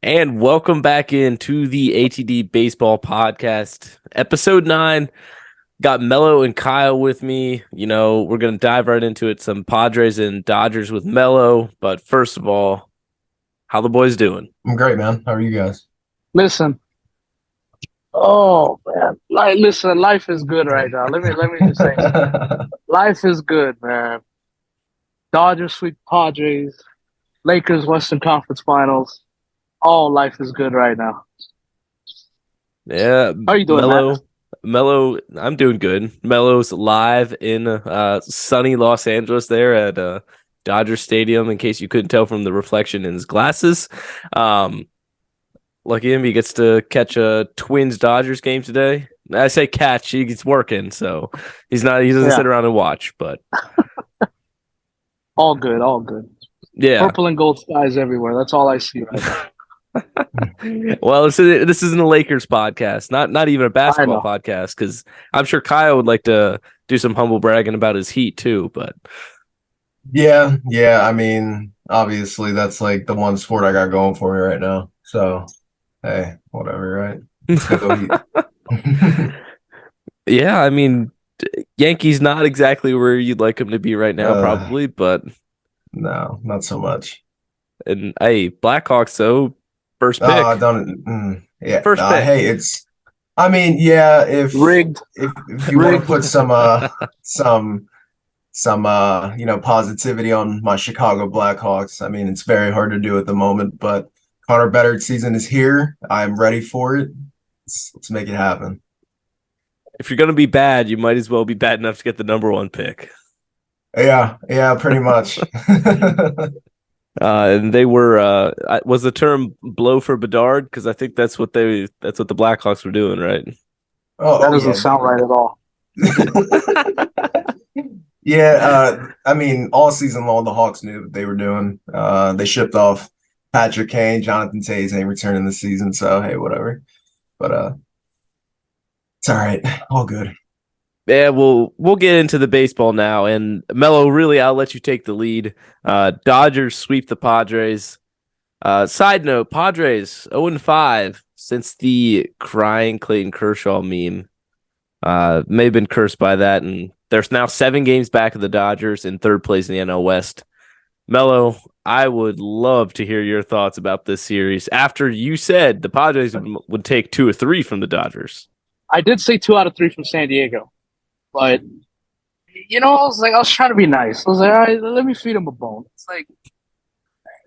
And welcome back into the ATD Baseball Podcast, episode 9. Got Melo and Kyle with me. We're going to dive right into it. Some Padres and Dodgers with Melo. But first of all, how the boys doing? I'm great, man. How are you guys? Listen, oh man, listen, life is good right now. Let me just say, life is good, man. Dodgers sweep Padres, Lakers Western Conference Finals. All life is good right now. Yeah, How are you doing, Matt? Melo, I'm doing good. Melo's live in sunny Los Angeles there at Dodger Stadium, in case you couldn't tell from the reflection in his glasses. Lucky him, he gets to catch a Twins-Dodgers game today. I say catch, he's working, so he doesn't Yeah, sit around and watch, but all good, all good. yeah. Purple and gold skies everywhere. That's all I see right now. Well, this isn't a Lakers podcast, not even a I basketball know. podcast, because I'm sure Kyle would like to do some humble bragging about his Heat too, but Yeah. I mean, obviously that's like the one sport I got going for me right now. So, hey, whatever, right? Still go Heat. yeah, I mean, Yankees not exactly where you'd like him to be right now, Uh, probably, but no, not so much. and hey, Blackhawks though, first I pick, don't. Yeah. first pick. Hey, it's. I mean, yeah. If Rigged, if you want to rigged. put some positivity on my Chicago Blackhawks. I mean, it's very hard to do at the moment, but Connor Bedard's season is here. I'm ready for it. Let's make it happen. If you're gonna be bad, you might as well be bad enough to get the number one pick. Yeah, pretty much. And they were was the term blow for Bedard, because I think that's what the Blackhawks were doing, right? That Oh doesn't yeah, they sound right were. at all. Yeah, I mean, all season long, the Hawks knew what they were doing. They shipped off Patrick Kane, Jonathan Tays ain't returning this season, so hey, whatever. But it's all right, all good. Yeah, we'll get into the baseball now. And Melo, really, I'll let you take the lead. Dodgers sweep the Padres. Side note: Padres 0-5 since the crying Clayton Kershaw meme. May have been cursed by that, and there's now 7 games back of the Dodgers in third place in the NL West. Melo, I would love to hear your thoughts about this series after you said the Padres would take 2 or 3 from the Dodgers. I did say 2 out of 3 from San Diego, but I was trying to be nice. I was like, all right, let me feed him a bone. It's like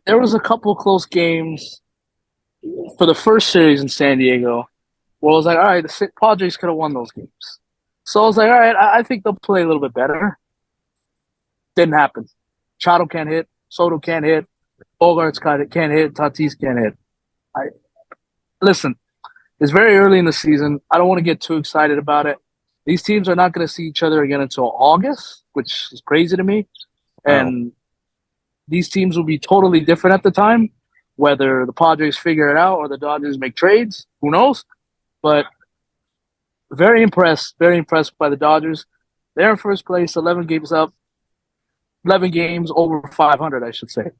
there was a couple of close games for the first series in San Diego. Well, I was like, all right, the Padres could have won those games. So I was like, all right, I think they'll play a little bit better. Didn't happen. Chato can't hit. Soto can't hit. Bogarts can't hit. Tatis can't hit. I listen. It's very early in the season. I don't want to get too excited about it. These teams are not going to see each other again until August, which is crazy to me. Wow. And these teams will be totally different at the time. Whether the Padres figure it out or the Dodgers make trades, who knows? But very impressed by the Dodgers. They're in first place, 11 games up, 11 games over 500, I should say.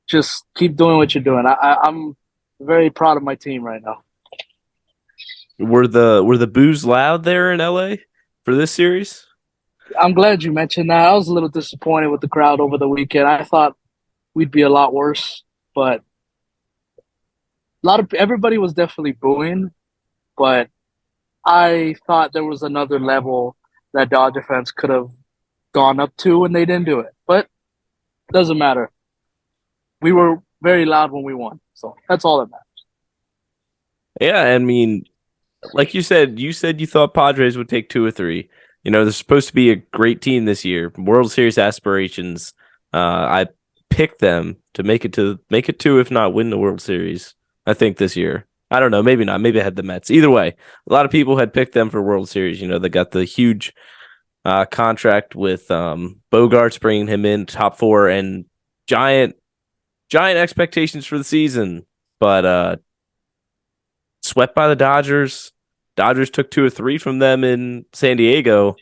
Just keep doing what you're doing. I'm very proud of my team right now. Were the boos loud there in LA for this series? I'm glad you mentioned that. I was a little disappointed with the crowd over the weekend. I thought we'd be a lot worse, but everybody was definitely booing. But I thought there was another level that Dodger fans could have gone up to, and they didn't do it. But it doesn't matter. We were very loud when we won, so that's all that matters. Yeah, I mean, like you said you thought Padres would take 2 or 3. They're supposed to be a great team this year. World Series aspirations. I picked them to make it 2, if not win the World Series. I think this year. I don't know, maybe not. Maybe I had the Mets. Either way, a lot of people had picked them for World Series. They got the huge contract with Bogarts, bringing him in top 4, and giant giant expectations for the season. But swept by the Dodgers. Dodgers took 2 or 3 from them in San Diego.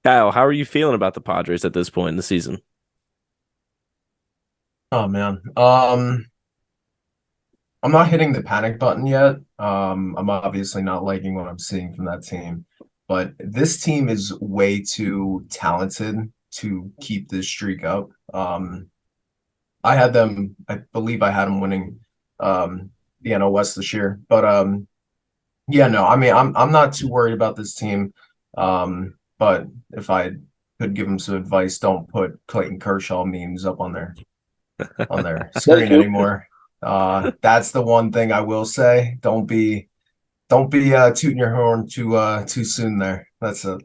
Kyle, how are you feeling about the Padres at this point in the season? Oh man. I'm not hitting the panic button yet. I'm obviously not liking what I'm seeing from that team, but this team is way too talented to keep this streak up. I had them, I believe I had them winning the NL West this year. But yeah, no, I mean I'm not too worried about this team. But if I could give them some advice, don't put Clayton Kershaw memes up on their Thank screen you. anymore. That's the one thing I will say. Don't be tooting your horn too soon there. That's it.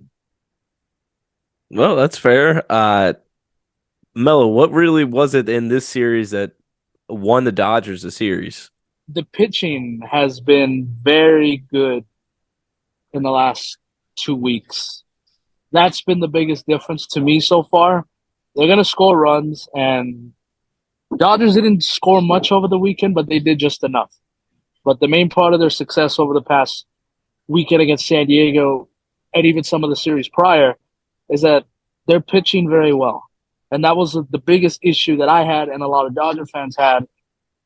Well, that's fair. Melo, what really was it in this series that won the Dodgers the series? The pitching has been very good in the last 2 weeks. That's been the biggest difference to me so far. They're going to score runs, and Dodgers didn't score much over the weekend, but they did just enough. But the main part of their success over the past weekend against San Diego and even some of the series prior is that they're pitching very well. And that was the biggest issue that I had and a lot of Dodger fans had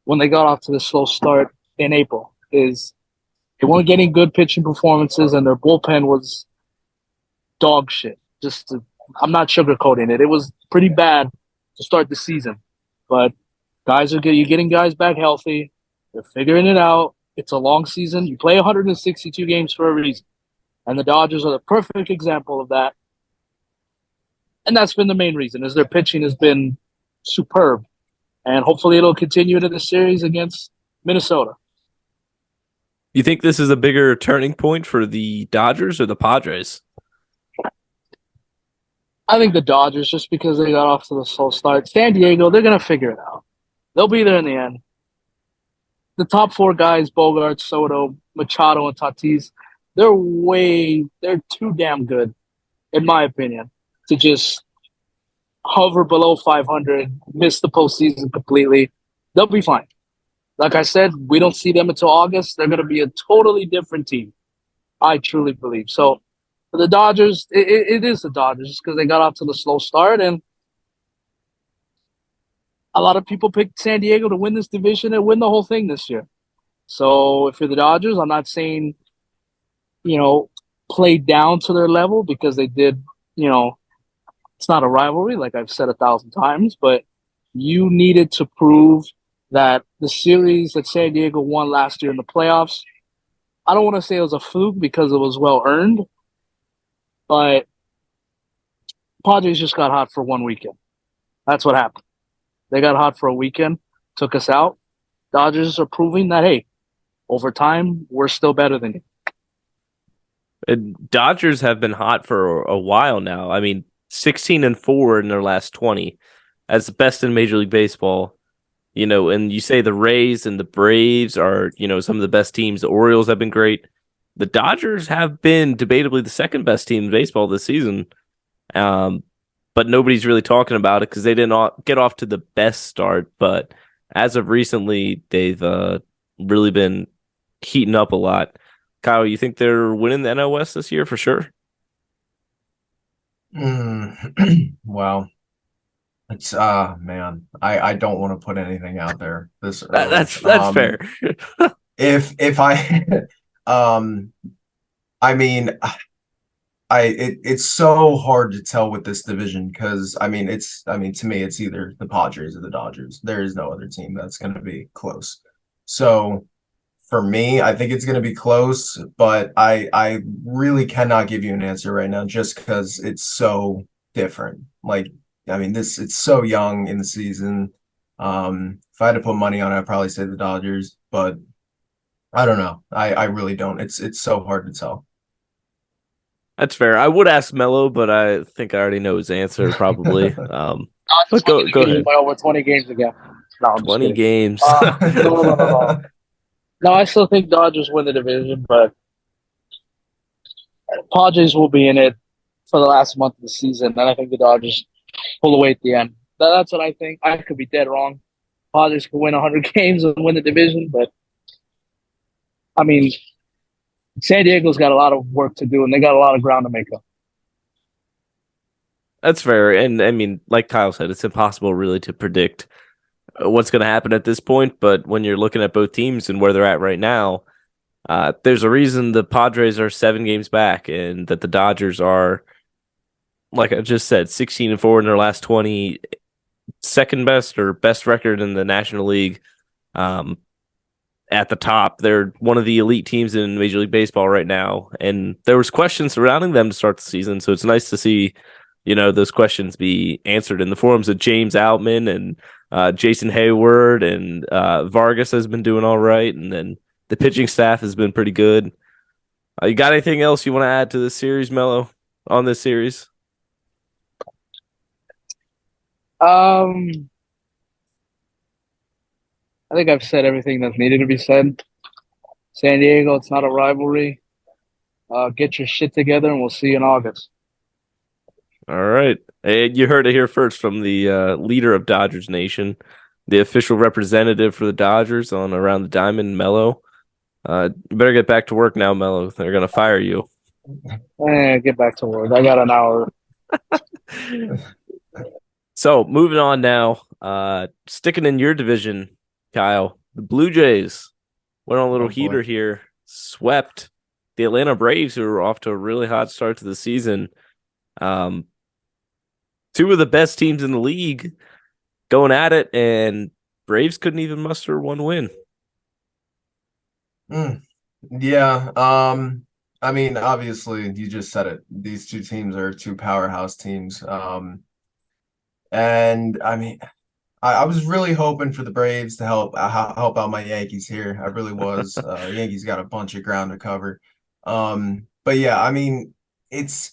when they got off to the slow start in April is they weren't getting good pitching performances and their bullpen was dog shit. I'm not sugarcoating it. It was pretty bad to start the season. But guys are good. You're getting guys back healthy. They're figuring it out. It's a long season. You play 162 games for a reason. And the Dodgers are the perfect example of that. And that's been the main reason is their pitching has been superb. And hopefully it'll continue into the series against Minnesota. You think this is a bigger turning point for the Dodgers or the Padres? I think the Dodgers, just because they got off to the slow start. San Diego, they're going to figure it out. They'll be there in the end. The top four guys, Bogart, Soto, Machado, and Tatis, they're too damn good, in my opinion, to just hover below 500, miss the postseason completely. They'll be fine. Like I said, we don't see them until August. They're going to be a totally different team. I truly believe. So for the Dodgers, it is the Dodgers just because they got off to the slow start. And a lot of people picked San Diego to win this division and win the whole thing this year. So if you're the Dodgers, I'm not saying, play down to their level because they did, it's not a rivalry, like I've said 1,000 times, but you needed to prove that the series that San Diego won last year in the playoffs, I don't want to say it was a fluke because it was well earned, but Padres just got hot for one weekend. That's what happened. They got hot for a weekend, took us out. Dodgers are proving that, hey, over time, we're still better than you. And Dodgers have been hot for a while now. I mean, 16-4 in their last 20 as the best in Major League Baseball. And you say the Rays and the Braves are, some of the best teams. The Orioles have been great. The Dodgers have been debatably the second best team in baseball this season. But nobody's really talking about it because they didn't get off to the best start. But as of recently, they've really been heating up a lot. Kyle, you think they're winning the NL West this year for sure? Well, it's man, I don't want to put anything out there this early. That's fair. if I I mean it's so hard to tell with this division because to me it's either the Padres or the Dodgers. There is no other team that's going to be close. So for me, I think it's going to be close, but I really cannot give you an answer right now just because it's so different. It's so young in the season. If I had to put money on it, I'd probably say the Dodgers, but I don't know. I really don't. It's so hard to tell. That's fair. I would ask Melo, but I think I already know his answer probably. But go ahead. Over 20 games again. No, I'm 20 games. No. No, I still think Dodgers win the division, but Padres will be in it for the last month of the season, and I think the Dodgers pull away at the end. That's what I think. I could be dead wrong. Padres could win 100 games and win the division, but San Diego's got a lot of work to do, and they got a lot of ground to make up. That's fair. And like Kyle said, it's impossible really to predict what's going to happen at this point. But when you're looking at both teams and where they're at right now, there's a reason the Padres are 7 games back, and that the Dodgers are, like I just said, 16-4 in their last 20, second best or best record in the National League. Um, at the top, they're one of the elite teams in Major League Baseball right now, and there was questions surrounding them to start the season. So it's nice to see, those questions be answered in the forums of James Outman and Jason Hayward, and Vargas has been doing all right, and then the pitching staff has been pretty good. You got anything else you want to add to this series, Melo, on this series? Um, I think I've said everything that's needed to be said. San Diego, it's not a rivalry. Get your shit together, and we'll see you in August. All right. Hey, you heard it here first from the leader of Dodgers Nation, the official representative for the Dodgers on Around the Diamond, Melo. You better get back to work now, Melo. They're going to fire you. Get back to work. I got an hour. So, moving on now. Sticking in your division, Kyle, the Blue Jays went on a little heater here, swept the Atlanta Braves, who were off to a really hot start to the season. Two of the best teams in the league going at it, and Braves couldn't even muster one win. Yeah. I mean, obviously, you just said it. These two teams are two powerhouse teams. And I mean, I was really hoping for the Braves to help out my Yankees here. I really was. Yankees got a bunch of ground to cover. But yeah, I mean, it's.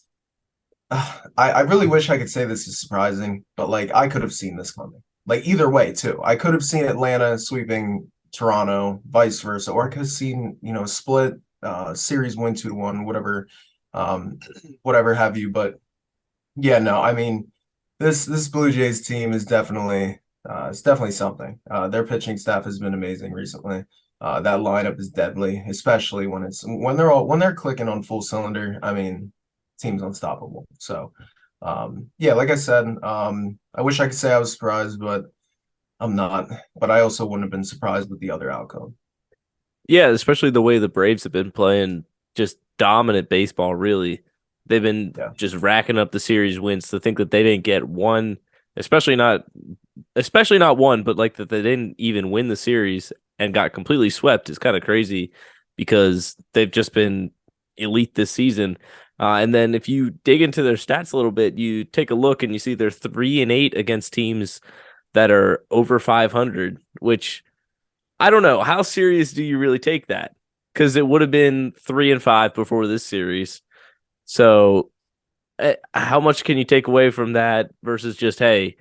I really wish I could say this is surprising, but like I could have seen this coming. Like either way, too. I could have seen Atlanta sweeping Toronto, vice versa, or I could have seen, split series win 2-1, whatever have you. But yeah, no, I mean, this Blue Jays team is definitely it's definitely something. Their pitching staff has been amazing recently. That lineup is deadly, especially when they're clicking on full cylinder. I mean, team's unstoppable. So, yeah, like I said, I wish I could say I was surprised, but I'm not. But I also wouldn't have been surprised with the other outcome. Yeah, especially the way the Braves have been playing just dominant baseball, really. They've been just racking up the series wins. To think that they didn't get one, especially not one, but like that they didn't even win the series and got completely swept is kind of crazy, because they've just been elite this season. And then if you dig into their stats a little bit, you take a look and you see they're 3-8 against teams that are over 500, which I don't know. How serious do you really take that? Because it would have been 3-5 before this series. So how much can you take away from that versus just, hey,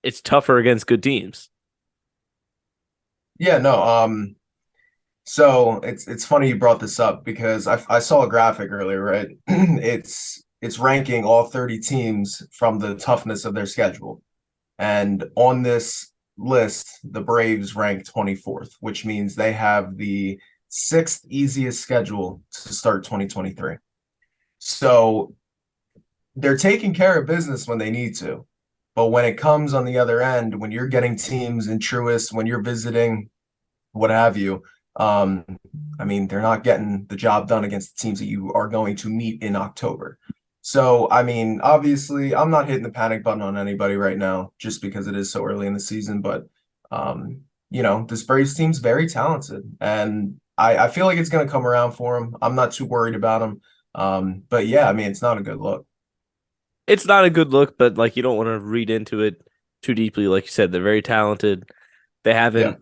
it's tougher against good teams? Yeah, no. So it's funny you brought this up because I saw a graphic earlier, right? It's ranking all 30 teams from the toughness of their schedule. And on this list, the Braves rank 24th, which means they have the sixth easiest schedule to start 2023. So they're taking care of business when they need to. But when it comes on the other end, when you're getting teams in Truist, when you're visiting, what have you, I mean, they're not getting the job done against the teams that you are going to meet in October. So, I mean, obviously, I'm not hitting the panic button on anybody right now just because it is so early in the season. But, this Braves team's very talented. And I feel like it's going to come around for them. I'm not too worried about them. But, yeah, I mean, it's not a good look. It's not a good look, but like you don't want to read into it too deeply. Like you said, they're very talented. They haven't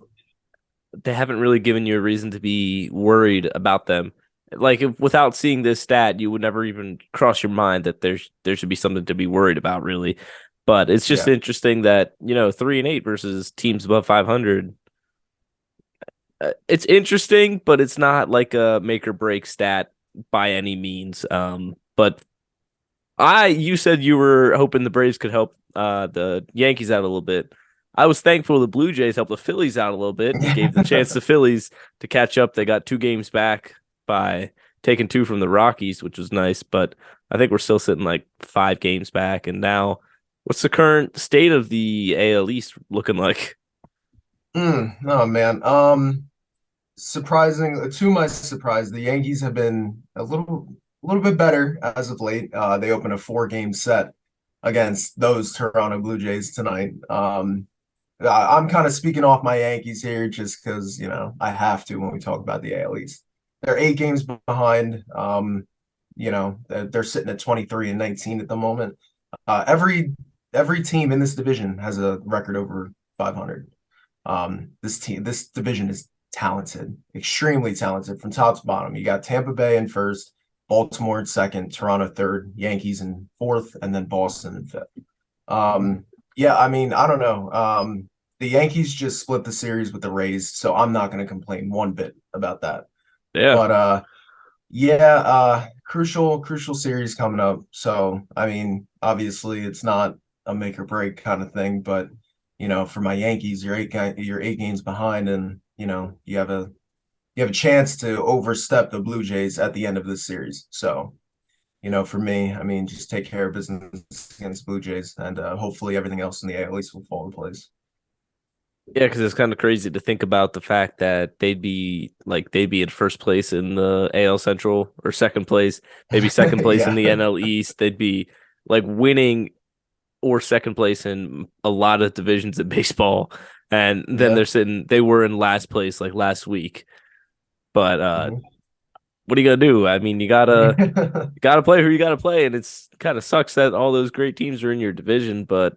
really given you a reason to be worried about them. Like without seeing this stat, you would never even cross your mind that there should be something to be worried about, really. But it's just interesting that 3-8 versus teams above 500. It's interesting, but it's not like a make or break stat by any means. But you said you were hoping the Braves could help the Yankees out a little bit. I was thankful the Blue Jays helped the Phillies out a little bit and gave the chance to Phillies to catch up. They got 2 games back by taking 2 from the Rockies, which was nice, but I think we're still sitting like 5 games back. And now, what's the current state of the AL East looking like? No, man. Surprising to my surprise, the Yankees have been a little bit better as of late. They opened a four-game set against those Toronto Blue Jays tonight. I'm kind of speaking off my Yankees here just because, I have to when we talk about the AL East. They're 8 games behind. They're sitting at 23 and 19 at the moment. Every team in this division has a record over 500. This division is talented, extremely talented from top to bottom. You got Tampa Bay in first, Baltimore in second, Toronto third, Yankees in fourth, and then Boston in fifth. Yeah, I mean, I don't know. The Yankees just split the series with the Rays, so I'm not going to complain one bit about that. Yeah. But yeah, crucial series coming up. So, I mean, obviously it's not a make or break kind of thing, but for my Yankees, you're 8 games behind, and you have a chance to overstep the Blue Jays at the end of this series. So, for me, I mean, just take care of business against Blue Jays, and hopefully everything else in the AL East will fall in place. Yeah, because it's kind of crazy to think about the fact that they'd be in first place in the AL Central or second place, maybe second place in Yeah, the NL East. They'd be like winning or second place in a lot of divisions in baseball. And then yeah. they were in last place like last week. But Mhm. what are you gonna do? I mean, you gotta play who you gotta play, and it's kind of sucks that all those great teams are in your division, but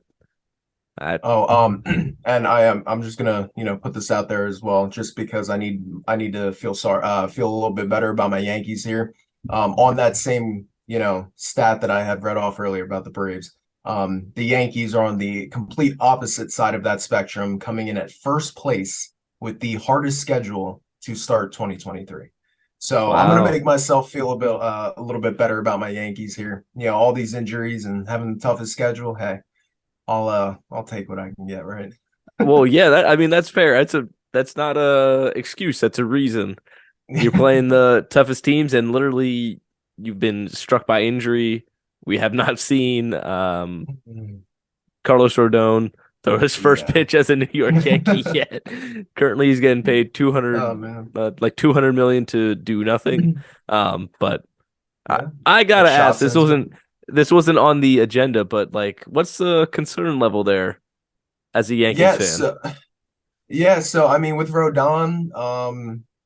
I Oh, and I'm just gonna, put this out there as well, just because I need to feel a little bit better about my Yankees here. On that same, stat that I had read off earlier about the Braves, the Yankees are on the complete opposite side of that spectrum, coming in at first place with the hardest schedule to start 2023. So I'm gonna wow. make myself feel a little bit better about my Yankees here. All these injuries and having the toughest schedule. Hey. I'll take what I can get, right? Well, yeah, I mean that's fair. That's not a excuse. That's a reason. You're playing the toughest teams, and literally you've been struck by injury. We have not seen Carlos Rodon throw his first Yeah. pitch as a New York Yankee yet. Currently, he's getting paid Oh man. 200 million to do nothing. But I, Yeah. I That gotta shot ask. This sends wasn't you. this wasn't on the agenda, but like, what's the concern level there as a Yankees Yes. fan? Yeah, so I mean with Rodon,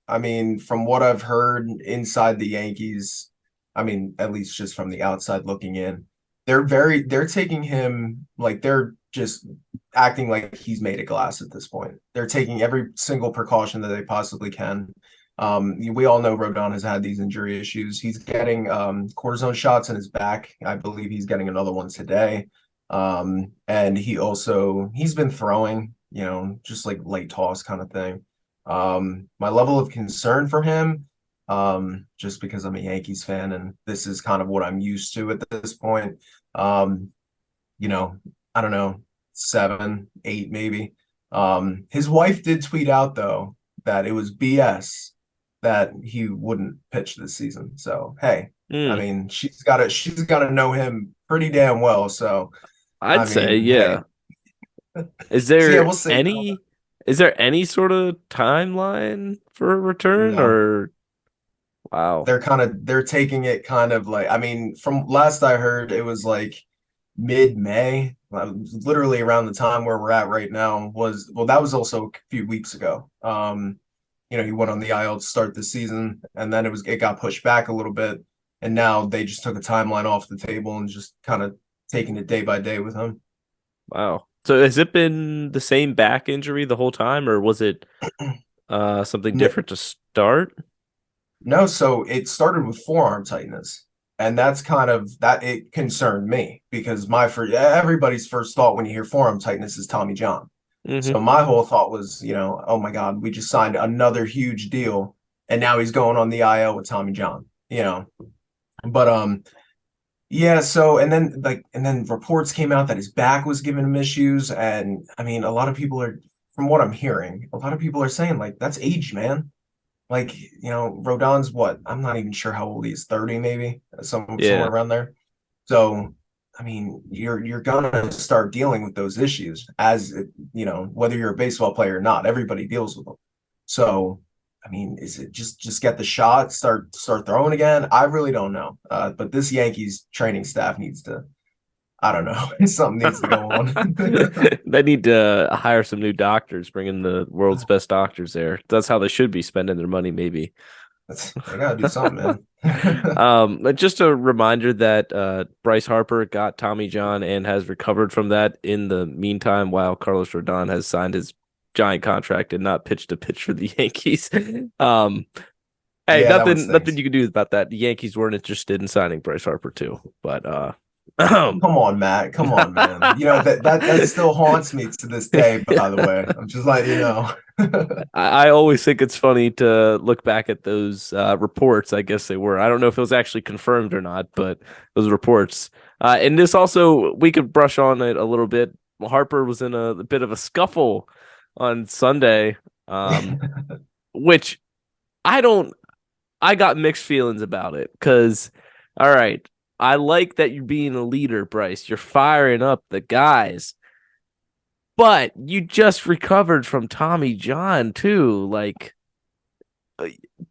I mean from what I've heard inside the Yankees, I mean at least just from the outside looking in, they're taking him like they're just acting like he's made of glass at this point. They're taking every single precaution that they possibly can. We all know Rodon has had these injury issues. He's getting cortisone shots in his back. I believe he's getting another one today. And he's been throwing, just like late toss kind of thing. My level of concern for him, just because I'm a Yankees fan and this is kind of what I'm used to at this point. Um, you know, I don't know, 7, 8 maybe. His wife did tweet out though that it was BS that he wouldn't pitch this season. So hey, I Hmm, mean, she's gotta know him pretty damn well. So I'd I say, mean, hey, yeah. Is so yeah, there we'll see. I don't know. any is there any sort of timeline for a return No, or wow. they're taking it kind of like, I mean, from last I heard, it was like mid-May, literally around the time where we're at right now that was also a few weeks ago. He went on the IL to start the season, and then it got pushed back a little bit, and now they just took a timeline off the table and just kind of taking it day by day with him. Wow. So has it been the same back injury the whole time or was it something different to start? No, so it started with forearm tightness. And that's kind of that it concerned me because everybody's first thought when you hear forearm tightness is Tommy John. Hmm. So my whole thought was, oh my God, we just signed another huge deal and now he's going on the IL with Tommy John. But yeah, so and then reports came out that his back was giving him issues. And I mean, from what I'm hearing, a lot of people are saying like that's age, man. Like, Rodon's what? I'm not even sure how old he is, 30 maybe, somewhere Yeah. around there. So, I mean, you're gonna start dealing with those issues as whether you're a baseball player or not. Everybody deals with them. So, I mean, is it just get the shot, start throwing again? I really don't know. But this Yankees training staff needs to. I don't know. Something needs to go on. They need to hire some new doctors, bring in the world's best doctors there. That's how they should be spending their money, maybe. They gotta do something, man. Just a reminder that Bryce Harper got Tommy John and has recovered from that in the meantime, while Carlos Rodon has signed his giant contract and not pitched a pitch for the Yankees. Hey, Yeah, that one nothing stinks. you can do about that. The Yankees weren't interested in signing Bryce Harper too, but Come on, Matt. Come on, man. That still haunts me to this day, by the way. I'm just letting you know. I always think it's funny to look back at those reports. I guess they were. I don't know if it was actually confirmed or not, but those reports. And this also, we could brush on it a little bit. Harper was in a bit of a scuffle on Sunday, which I don't. I got mixed feelings about it because, all right, I like that you're being a leader, Bryce. You're firing up the guys. But you just recovered from Tommy John too. Like,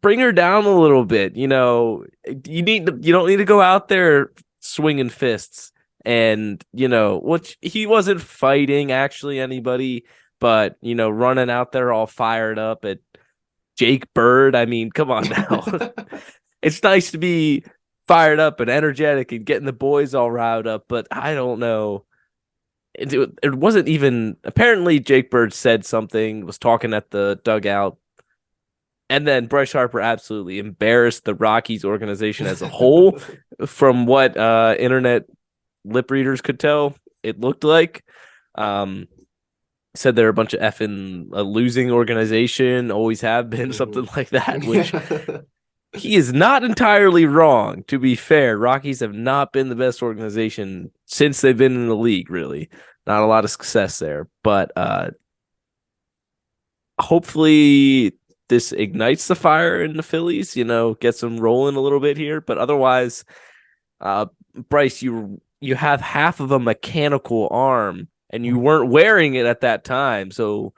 bring her down a little bit. You don't need to go out there swinging fists. And which he wasn't fighting actually anybody, but running out there all fired up at Jake Bird. I mean, come on now. It's nice to be fired up and energetic and getting the boys all riled up, but I don't know. It wasn't even apparently Jake Bird said something, was talking at the dugout, and then Bryce Harper absolutely embarrassed the Rockies organization as a whole. From what internet lip readers could tell, it looked like. Said they're a bunch of effing losing organization, always have been, something like that, which he is not entirely wrong, to be fair. Rockies have not been the best organization since they've been in the league, really. Not a lot of success there. But hopefully this ignites the fire in the Phillies, gets them rolling a little bit here. But otherwise, Bryce, you have half of a mechanical arm, and you weren't wearing it at that time. So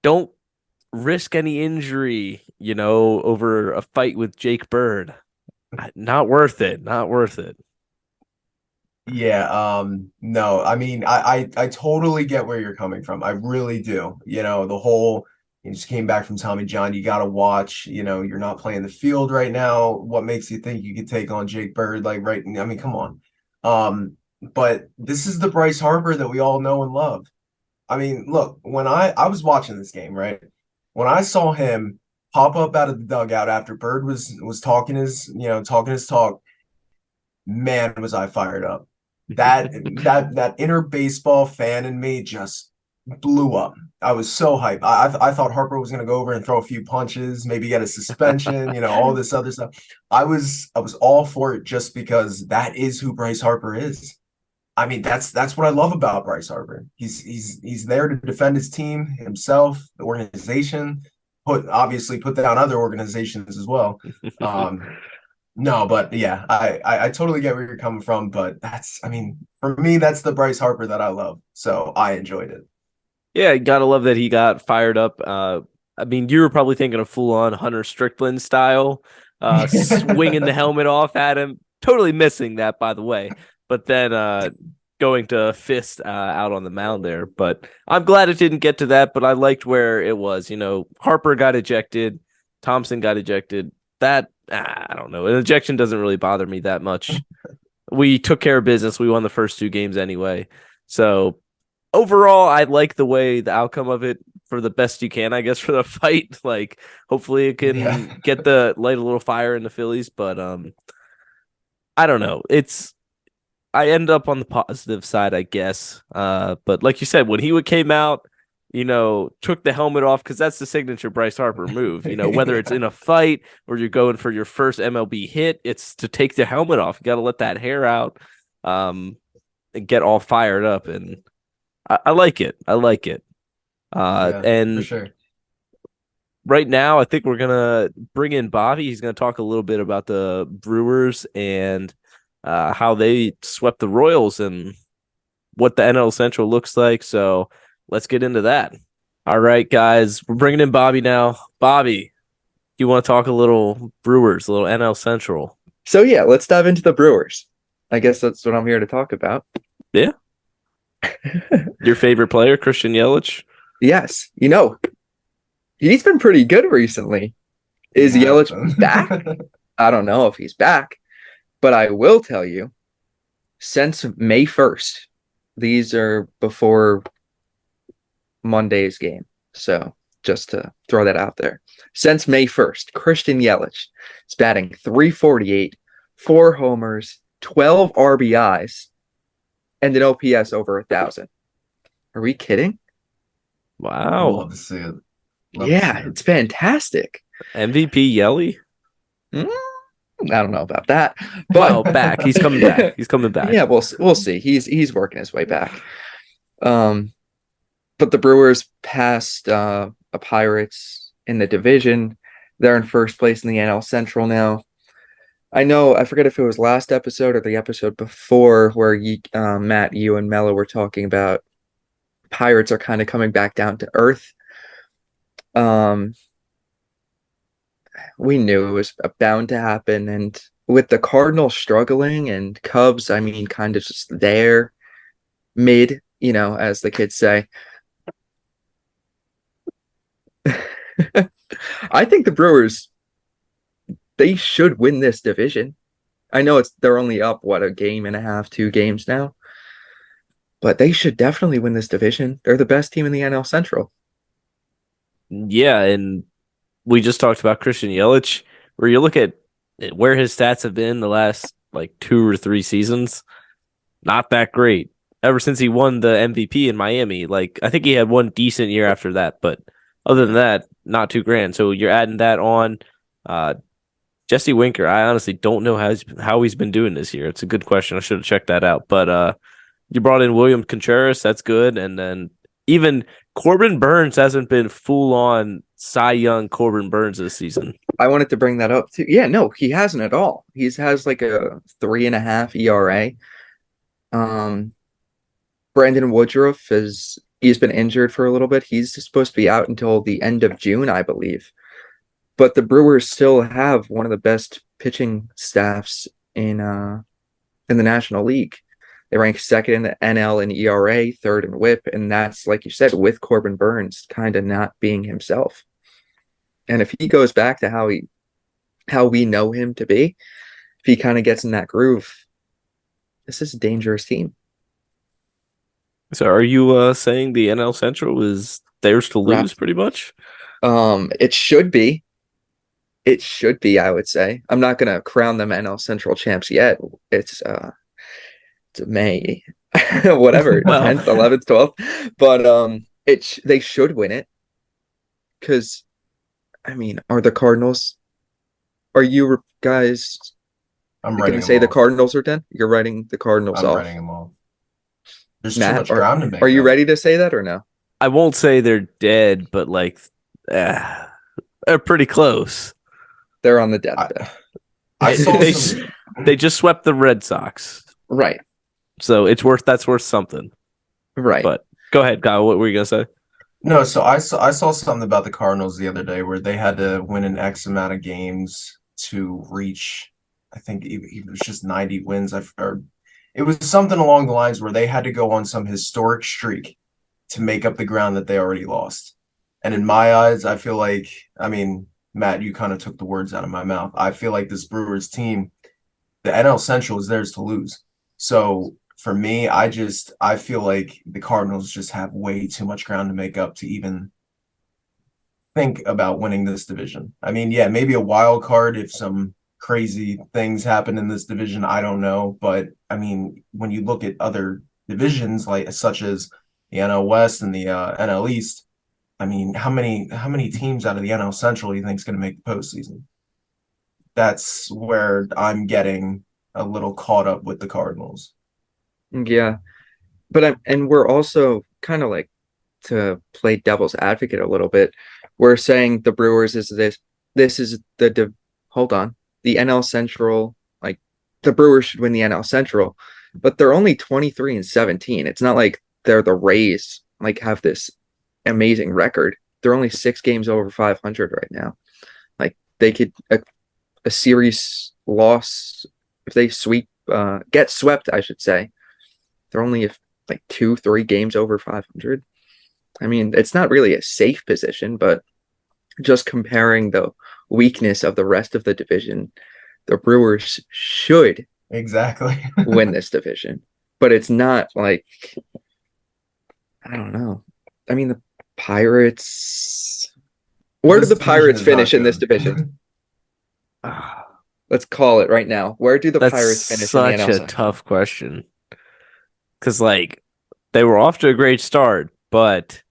don't risk any injury, over a fight with Jake Bird. Not worth it. Not worth it. Yeah, no, I mean, I totally get where you're coming from. I really do. The whole you just came back from Tommy John, you gotta watch, you're not playing the field right now. What makes you think you could take on Jake Bird? Like, right, I mean, come on. But this is the Bryce Harper that we all know and love. I mean, look, when I was watching this game, right? When I saw him pop up out of the dugout after Bird was talking his talk, man, was I fired up. That inner baseball fan in me just blew up. I was so hyped. I thought Harper was going to go over and throw a few punches, maybe get a suspension, all this other stuff. I was all for it just because that is who Bryce Harper is. I mean, that's what I love about Bryce Harper. He's there to defend his team, himself, the organization, obviously put down other organizations as well. No, but yeah, I totally get where you're coming from, but I mean, for me, that's the Bryce Harper that I love. So I enjoyed it. Yeah, you gotta love that he got fired up. I mean, you were probably thinking of full on Hunter Strickland style, swinging the helmet off at him. Totally missing that, by the way. But then going to fist out on the mound there. But I'm glad it didn't get to that. But I liked where it was. Harper got ejected, Thompson got ejected. That I don't know. An ejection doesn't really bother me that much. We took care of business. We won the first two games anyway. So overall, I like the outcome of it for the best you can, I guess, for the fight. Like, hopefully it can light a little fire in the Phillies. But I don't know. I end up on the positive side, I guess. But like you said, when he came out, took the helmet off, because that's the signature Bryce Harper move. Whether it's in a fight or you're going for your first MLB hit, it's to take the helmet off. You got to let that hair out, and get all fired up. And I like it. I like it. Yeah, and for sure. right now, I think we're gonna bring in Bobby. He's gonna talk a little bit about the Brewers and how they swept the Royals and what the NL Central looks like. So let's get into that. All right, guys, we're bringing in Bobby now. Bobby, you want to talk a little Brewers, a little NL Central? So yeah, let's dive into the Brewers. I guess that's what I'm here to talk about. Yeah. Your favorite player, Christian Yelich? Yes, he's been pretty good recently. Is Yeah. Yelich back? I don't know if he's back, but I will tell you, since May 1st, these are before Monday's game. So just to throw that out there. Since May 1st, Christian Yelich is batting .348, 4 homers, 12 RBIs, and an OPS over 1,000. Are we kidding? Wow. Love to see it. It's fantastic. MVP Yelly? I don't know about that, but well, back. He's coming back. He's coming back. Yeah, we'll see. He's working his way back. But the Brewers passed a Pirates in the division. They're in first place in the NL Central now. I forget if it was last episode or the episode before where Matt, you and Melo were talking about Pirates are kind of coming back down to earth. We knew it was bound to happen, and with the Cardinals struggling and Cubs, kind of just there, mid, as the kids say. I think the Brewers, they should win this division. I know they're only up, a game and a half, 2 games now, but they should definitely win this division. They're the best team in the NL Central. Yeah, and we just talked about Christian Yelich, where you look at where his stats have been the last 2 or 3 seasons, not that great. Ever since he won the MVP in Miami, I think he had one decent year after that, but other than that, not too grand. So you're adding that on. Jesse Winker, I honestly don't know how he's been doing this year. It's a good question. I should have checked that out. But you brought in William Contreras. That's good. And then even Corbin Burns hasn't been full-on Cy Young Corbin Burns this season. I wanted to bring that up too. Yeah, no, he hasn't at all. He has a 3.5 ERA. Brandon Woodruff he's been injured for a little bit. He's supposed to be out until the end of June, I believe. But the Brewers still have one of the best pitching staffs in the National League. They rank second in the NL in ERA, third in WHIP, and that's, like you said, with Corbin Burns kind of not being himself. And if he goes back to how we know him to be, if he kind of gets in that groove, this is a dangerous team. So are you saying the NL Central is theirs to lose pretty much? It should be. It should be, I would say. I'm not going to crown them NL Central champs yet. It's May, whatever, Well. 10th, 11th, 12th. But they should win it. Because, are the Cardinals... Are you guys going to say the Cardinals are done? You're writing the Cardinals off. I'm writing them off. There's Matt, too much ground to make. Are you ready to say that or no? I won't say they're dead, but they're pretty close. They're on the deathbed. I saw they just swept the Red Sox. Right. So that's worth something. Right. But go ahead, Kyle. What were you gonna say? No, so I saw something about the Cardinals the other day where they had to win an X amount of games to reach, I think it was just 90 wins. It was something along the lines where they had to go on some historic streak to make up the ground that they already lost. And in my eyes, I feel like, Matt, you kind of took the words out of my mouth. I feel like this Brewers team, the NL Central is theirs to lose. So for me, I feel like the Cardinals just have way too much ground to make up to even think about winning this division. Maybe a wild card if some crazy things happen in this division, I don't know. But when you look at other divisions such as the NL West and the NL East, how many teams out of the NL Central do you think is going to make the postseason? That's where I'm getting a little caught up with the Cardinals. Yeah, but we're also kind of to play devil's advocate a little bit. We're saying the Brewers is the NL Central the Brewers should win the NL Central, but they're only 23-17. It's not like they're the Rays, like have this amazing record. They're only 6 games over 500 right now. Like they could a series loss if they get swept, I should say. They're only like 2-3 games over 500. I mean, it's not really a safe position, but just comparing the weakness of the rest of the division, the Brewers should Exactly. win this division. But it's not like, I don't know. I mean, the Pirates. Where This do the division Pirates is not finish in this good. division? Let's call it right now. Where do the That's Pirates finish in the such NL a Central? tough question. Because, like, they were off to a great start, but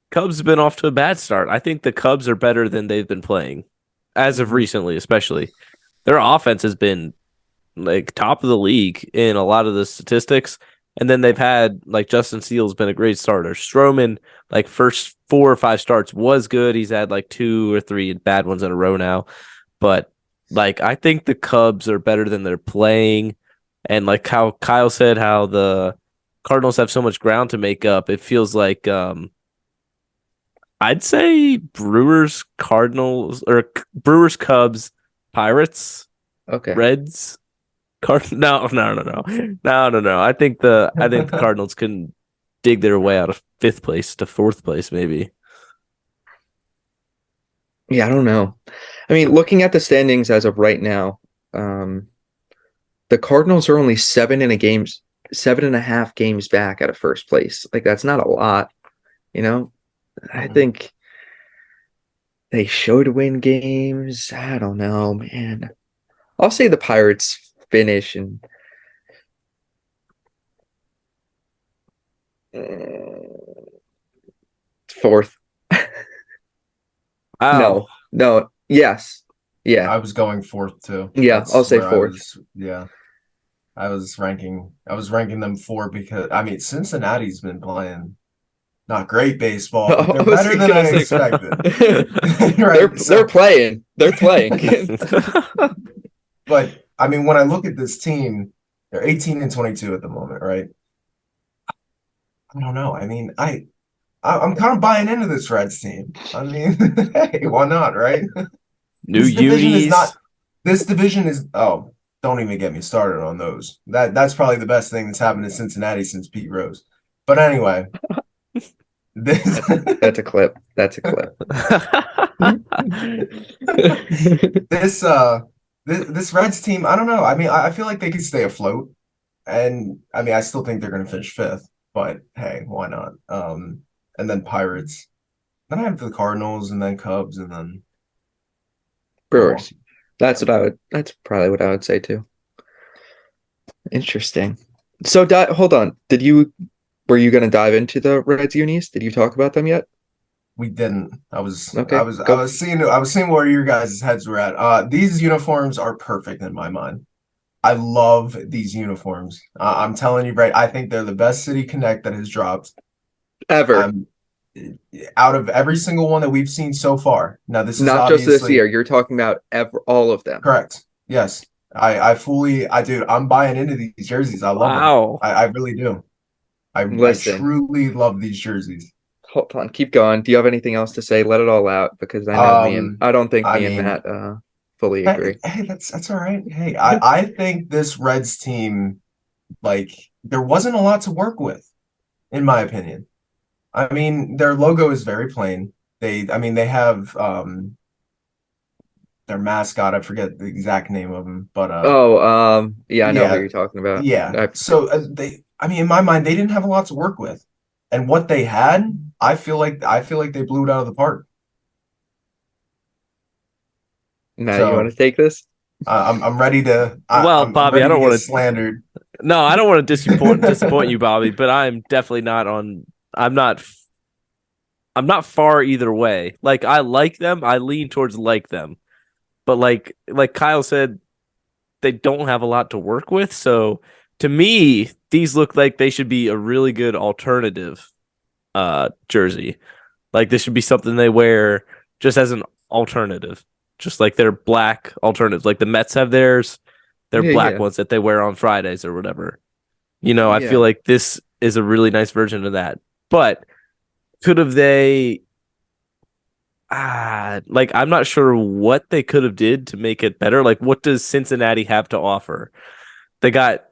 Cubs have been off to a bad start. I think the Cubs are better than they've been playing, as of recently, especially. Their offense has been, like, top of the league in a lot of the statistics. And then they've had, like, Justin Seals been a great starter. Stroman, like, first 4 or 5 starts was good. He's had, like, 2 or 3 bad ones in a row now. But, like, I think the Cubs are better than they're playing. And, like, how Kyle said, how the Cardinals have so much ground to make up, it feels like I'd say Brewers, Cardinals, or Brewers, Cubs, Pirates, Okay. Reds, No. I think the Cardinals can dig their way out of 5th place to 4th place, maybe. Yeah, I don't know. I mean, looking at the standings as of right now, the Cardinals are only 7.5 games back out of first place. Like that's not a lot, you know. I think they should win games. I don't know, man. I'll say the Pirates finish and 4th. Wow. No. Yes. Yeah. I was going 4th too. Yeah, That's I'll say where 4th. I was ranking them 4 because I mean Cincinnati's been playing not great baseball, but they're better than I expected. Right. They're playing. They're playing. But I mean, when I look at this team, they're 18-22 at the moment, right? I don't know. I mean, I'm kind of buying into this Reds team. I mean, hey, why not, right? New This division is unis. not. This division is. Oh, don't even get me started on those. That's probably the best thing that's happened to Cincinnati since Pete Rose. But anyway, this That's a clip. That's a clip. this Reds team. I don't know. I mean, I feel like they could stay afloat, and I mean, I still think they're going to finish 5th. But hey, why not? And then Pirates. Then I have the Cardinals, and then Cubs, and then Brewers. That's probably what I would say too. Interesting. So hold on. Were you going to dive into the Reds unis? Did you talk about them yet? we didn't. I was Okay, seeing where your guys' heads were at. These uniforms are perfect in my mind. I love these uniforms. I'm telling you, right? I think they're the best City Connect that has dropped Ever. Out of every single one that we've seen so far. Now, this is Not just this obviously year. You're talking about all of them. correct. Yes, dude, I'm buying into these jerseys. I love Wow. them. I really do. I Listen. truly love these jerseys. Hold on, keep going. Do you have anything else to say? Let it all out because I know I don't think me and Matt fully agree. Hey, that's all right. Hey, I think this Reds team, like, there wasn't a lot to work with, in my opinion. I mean, their logo is very plain. They have their mascot. I forget the exact name of him, but yeah, I know who you're talking about. yeah. So I mean, in my mind, they didn't have a lot to work with, and what they had, I feel like they blew it out of the park. Matt, So, you want to take this? I'm ready to. Well, Bobby, ready I don't to want get to slandered. No, I don't want to disappoint you, Bobby, but I'm definitely not on. I'm not far either way. Like I like them. I lean towards like them. But like Kyle said, they don't have a lot to work with. So to me, these look like they should be a really good alternative jersey. Like this should be something they wear just as an alternative. Just like their black alternatives. Like the Mets have theirs. They're Yeah, black yeah. ones that they wear on Fridays or whatever. You know, I Yeah. feel like this is a really nice version of that. But could have they like I'm not sure what they could have did to make it better. Like what does Cincinnati have to offer? They got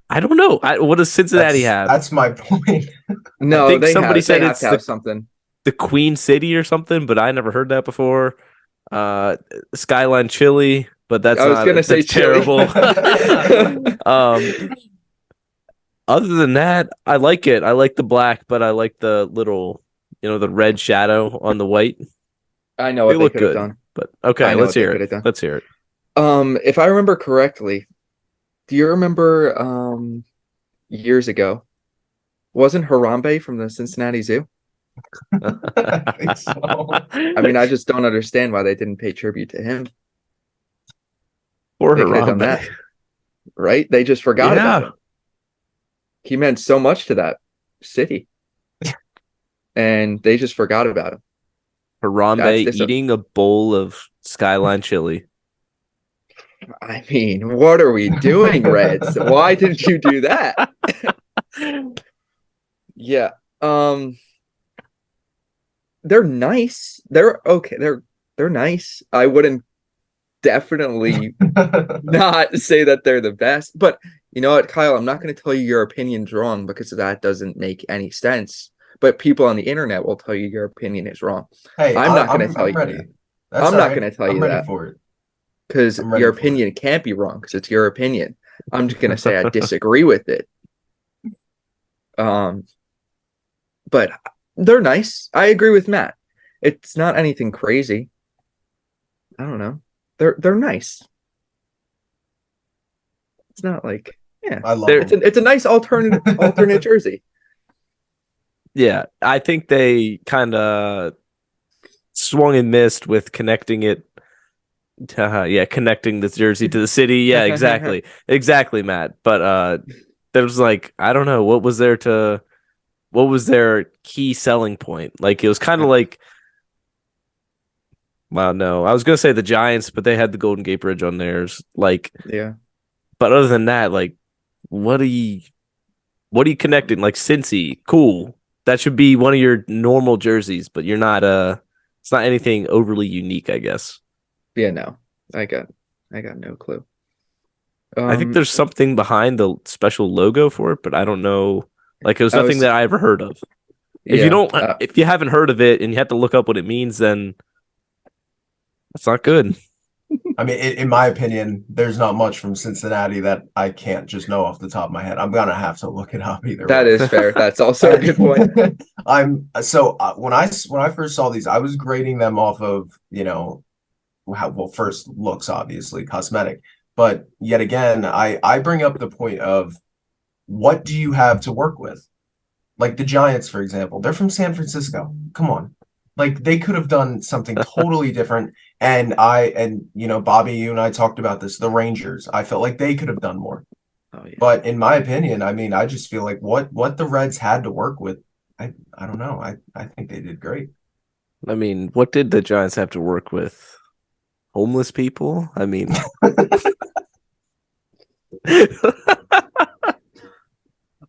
I don't know. What does Cincinnati have? That's my point. I No, think they somebody have said it's to have something. the Queen City or something, but I never heard that before. Skyline Chili, but I was gonna say that's chili. terrible. um, other than that, I like it. I like the black, but I like the little, the red shadow on the white. I know They what they look could have good, done. but okay, I know let's what they hear could it. have done. Let's hear it. If I remember correctly, do you remember years ago? Wasn't Harambe from the Cincinnati Zoo? I think so. I mean, I just don't understand why they didn't pay tribute to him. Or They could have done Harambe. that, right? They just forgot about Yeah, him. He meant so much to that city, and they just forgot about him. Harambe eating a bowl of Skyline Chili. I mean, what are we doing, Reds? Why didn't you do that? Yeah. They're nice. They're okay. They're nice. I wouldn't definitely not say that they're the best. But you know what, Kyle, I'm not going to tell you your opinion's wrong because that doesn't make any sense. But people on the internet will tell you your opinion is wrong. Hey, I'm not going to tell I'm you ready. that. That's I'm all not right. going to tell I'm you ready that for it. because I'm ready your for it. opinion can't be wrong because it's your opinion. I'm just going to say I disagree with it. But they're nice. I agree with Matt. It's not anything crazy. I don't know. They're nice. It's not like I love them. it's a nice alternate jersey. Yeah, I think they kind of swung and missed with connecting it. Connecting this jersey to the city. Yeah, exactly, exactly, Matt. But there was like I don't know what was their key selling point. Like it was kind of like, well, no, I was gonna say the Giants, but they had the Golden Gate Bridge on theirs. Like, Yeah. but other than that, like, what are you connecting? Like Cincy, cool. That should be one of your normal jerseys, but you're not. It's not anything overly unique, I guess. Yeah, no. I got no clue. I think there's something behind the special logo for it, but I don't know. Like it was nothing that I ever heard of. If you haven't heard of it and you have to look up what it means, then that's not good. I mean, in my opinion, there's not much from Cincinnati that I can't just know off the top of my head. I'm gonna have to look it up either That way. is fair. That's also a good point. When I first saw these, I was grading them off of first looks, obviously cosmetic, but yet again, I bring up the point of what do you have to work with? Like the Giants, for example, they're from San Francisco. Come on. Like they could have done something totally different. And Bobby, you and I talked about this, the Rangers. I felt like they could have done more. Oh, yeah. But in my opinion, I mean, I just feel like what the Reds had to work with, I don't know. I think they did great. I mean, what did the Giants have to work with? Homeless people? I mean,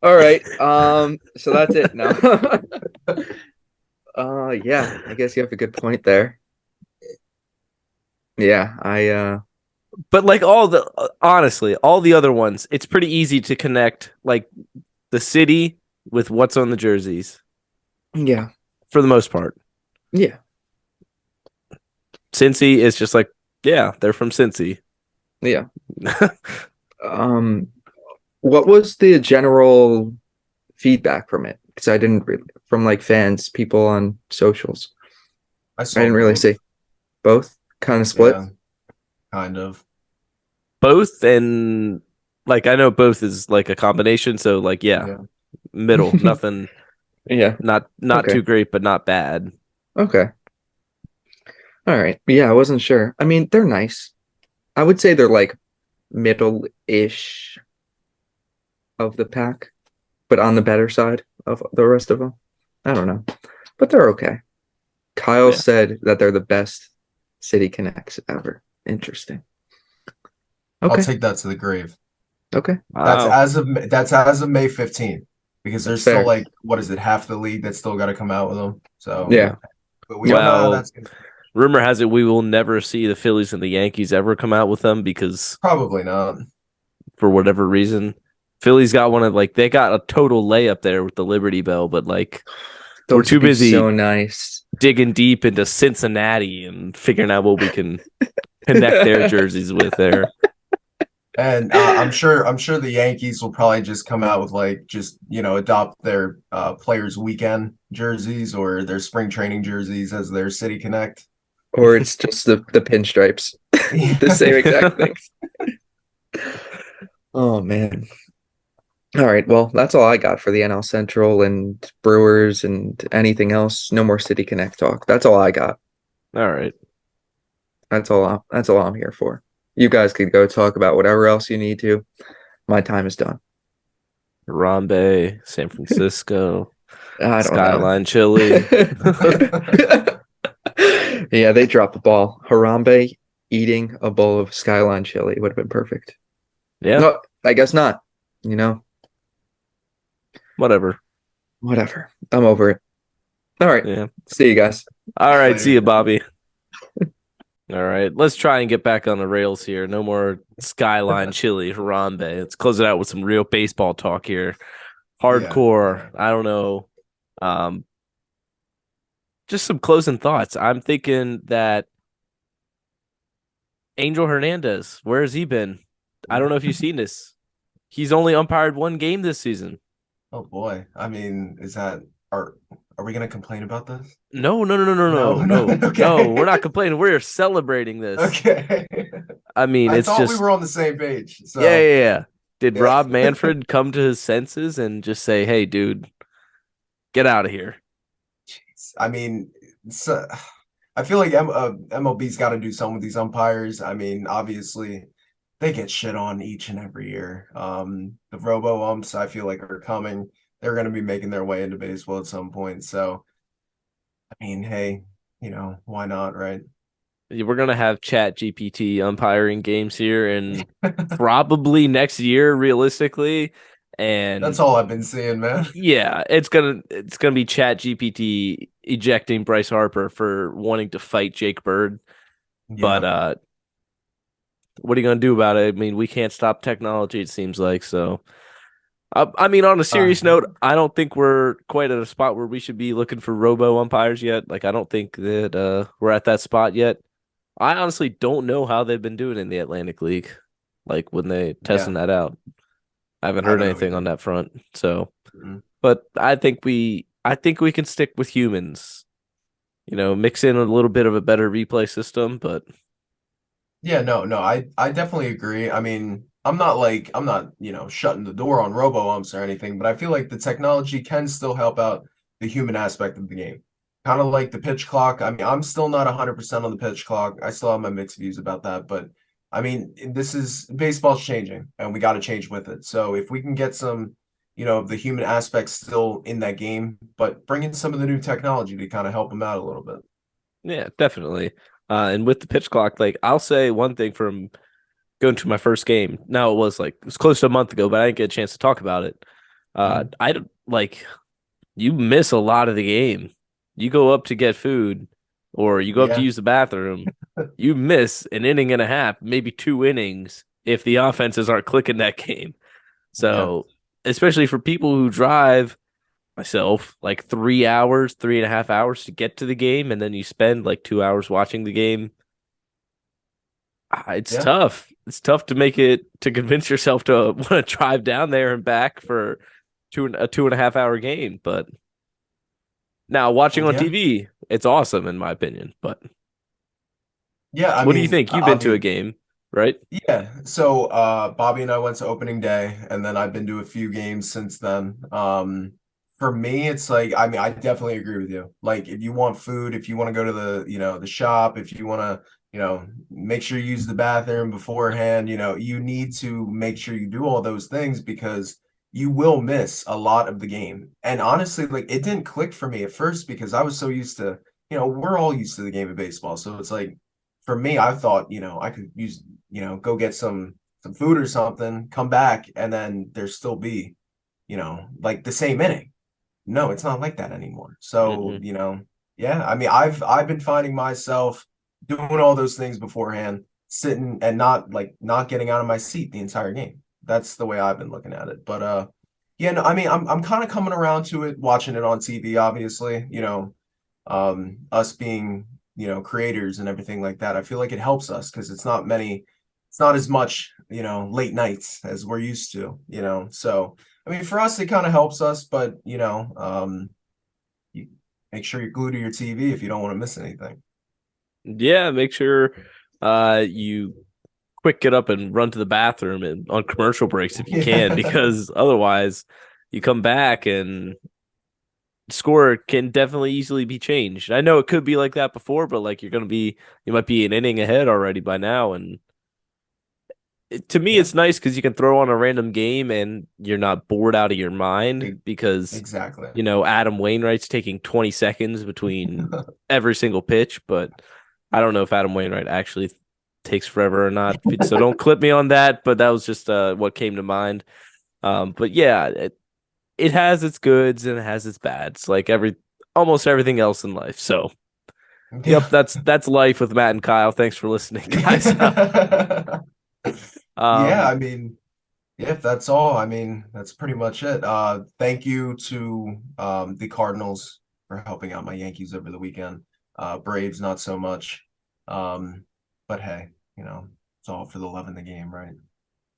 all right. So that's it now. Yeah, I guess you have a good point there. Yeah, but like honestly, all the other ones, it's pretty easy to connect like the city with what's on the jerseys yeah, for the most part. yeah. Cincy is just like, yeah, they're from Cincy. Yeah. What was the general feedback from it? Because I didn't really, from like fans, people on socials. I didn't really see both. Kind of split. Yeah, kind of. Both, and like I know both is like a combination, so like middle, nothing. Yeah, not Okay. too great, but not bad. Okay. All right. Yeah, I wasn't sure. I mean, they're nice. I would say they're like middle-ish of the pack, but on the better side of the rest of them. I don't know, but they're okay. Kyle said that they're the best City Connects ever. Interesting. I'll Okay. take that to the grave. Okay. Wow. That's as of May 15th because That's there's still fair. like what is it, half the league that's still got to come out with them. So, Yeah. Yeah. but we don't know how Well, that's going to be. rumor has it we will never see the Phillies and the Yankees ever come out with them because Probably not. for whatever reason, Phillies got one of like they got a total layup there with the Liberty Bell, but like we're Those too would be so busy nice. digging deep into Cincinnati and figuring out what we can connect their jerseys with there. And I'm sure the Yankees will probably just come out with like just adopt their players weekend jerseys or their spring training jerseys as their City Connect. Or it's just the pinstripes. The same exact thing. Oh man. All right. Well, that's all I got for the NL Central and Brewers and anything else. No more City Connect talk. That's all I got. All right. That's all I'm here for. You guys could go talk about whatever else you need to. My time is done. Harambe, San Francisco, I don't know. Skyline Chili. Yeah, they dropped the ball. Harambe eating a bowl of Skyline chili would have been perfect. Yeah, No, I guess not. You know, whatever. whatever. I'm over it. All right. Yeah. See you guys. All right. Later. See you, Bobby. All right. Let's try and get back on the rails here. No more Skyline Chili, Harambe. Let's close it out with some real baseball talk here. Hardcore. I don't know. Um, just some closing thoughts. I'm thinking that Angel Hernandez, where has he been? I don't know if you've seen this. He's only umpired one game this season. Oh boy. I mean, are we gonna complain about this? No, no, no, no, no, No, no, no, no, okay. no. We're not complaining. We're celebrating this. Okay. I mean, I it's thought we just were on the same page. So yeah, yeah, yeah. Did yeah. Rob Manfred come to his senses and just say, "Hey, dude, get out of here"? I mean, so, I feel like MLB's got to do something with these umpires. I mean, obviously, they get shit on each and every year. The robo umps, I feel like, are coming. They're going to be making their way into baseball at some point. So, I mean, hey, why not, right? We're gonna have Chat GPT umpiring games here, and probably next year, realistically. That's And all I've been seeing, man. yeah, it's gonna be Chat GPT ejecting Bryce Harper for wanting to fight Jake Bird. But Yeah. what are you gonna do about it? I mean, we can't stop technology. It seems like so. I mean, on a Uh, serious note, I don't think we're quite at a spot where we should be looking for robo umpires yet. Like, I don't think that we're at that spot yet. I honestly don't know how they've been doing in the Atlantic League, like when they testing yeah, that out. I haven't I heard don't know anything on either. that front. So, Mhm. but I think we can stick with humans. Mix in a little bit of a better replay system, but Yeah, no, I definitely agree. I mean, I'm not, shutting the door on robo umps or anything, but I feel like the technology can still help out the human aspect of the game. Kind of like the pitch clock. I mean, I'm still not 100% on the pitch clock. I still have my mixed views about that, but I mean, this is baseball's changing and we got to change with it. So if we can get some, of the human aspects still in that game, but bring in some of the new technology to kind of help them out a little bit. yeah, definitely. And with the pitch clock, like I'll say one thing from going to my first game. Now it was close to a month ago, but I didn't get a chance to talk about it. Mhm. I like you miss a lot of the game. You go up to get food or you go up to Yeah, use the bathroom, you miss an inning and a half, maybe two innings if the offenses aren't clicking that game. yeah, So, especially for people who drive, myself, like 3 hours, 3.5 hours to get to the game, and then you spend like 2 hours watching the game. It's yeah. tough. It's tough to make it to convince yourself to want to drive down there and back for a 2.5 hour game. But now watching Well, on yeah. TV, it's awesome in my opinion. But Yeah, I what do you mean, think? You've been to a game, right? yeah. So Bobby and I went to opening day and then I've been to a few games since then. For me, it's like, I mean, I definitely agree with you. Like if you want food, if you want to go to the shop, if you want to, make sure you use the bathroom beforehand, you need to make sure you do all those things because you will miss a lot of the game. And honestly, like it didn't click for me at first because I was so used to, we're all used to the game of baseball. So it's like for me, I thought, I could use, go get some some food or something, come back, and then there still be, like the same inning. No, it's not like that anymore. So, Mhm. yeah, I mean, I've been finding myself doing all those things beforehand, sitting and not getting out of my seat the entire game. That's the way I've been looking at it. But yeah, no, I mean, I'm kind of coming around to it, watching it on TV, obviously, us being, creators and everything like that. I feel like it helps us because it's not as much, late nights as we're used to, So I mean, for us, it kind of helps us, but you make sure you're glued to your TV if you don't want to miss anything. Yeah, make sure you quick get up and run to the bathroom and on commercial breaks if you can, Yeah. because otherwise you come back and score can definitely easily be changed. I know it could be like that before, but like you might be an inning ahead already by now, and to me Yeah. it's nice because you can throw on a random game and you're not bored out of your mind E- because Exactly. Adam Wainwright's taking 20 seconds between every single pitch, but I don't know if Adam Wainwright actually takes forever or not. So don't clip me on that, but that was just what came to mind. But yeah, it has its goods and it has its bads, like almost everything else in life. So, yep, Yeah. that's life with Matt and Kyle. Thanks for listening, guys. Yeah. Yeah, um, I mean, yeah, if that's all, I mean, that's pretty much it. Thank you to the Cardinals for helping out my Yankees over the weekend. Braves, not so much. Um, but hey, it's all for the love in the game, right?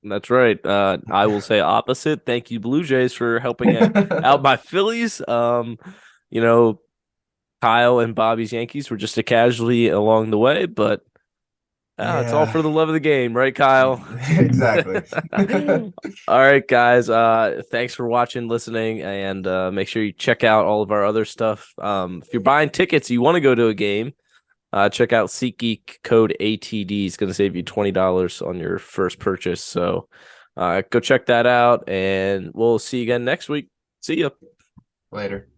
that's right. I will say opposite. Thank you, Blue Jays, for helping out my Phillies. You know, Kyle and Bobby's Yankees were just a casualty along the way, but it's all Yeah, for the love of the game, right, Kyle? exactly. All right, guys. Thanks for watching, listening, and make sure you check out all of our other stuff. If you're buying tickets, you want to go to a game, check out SeatGeek code ATD. It's going to save you $20 on your first purchase. So go check that out, and we'll see you again next week. See ya. Later.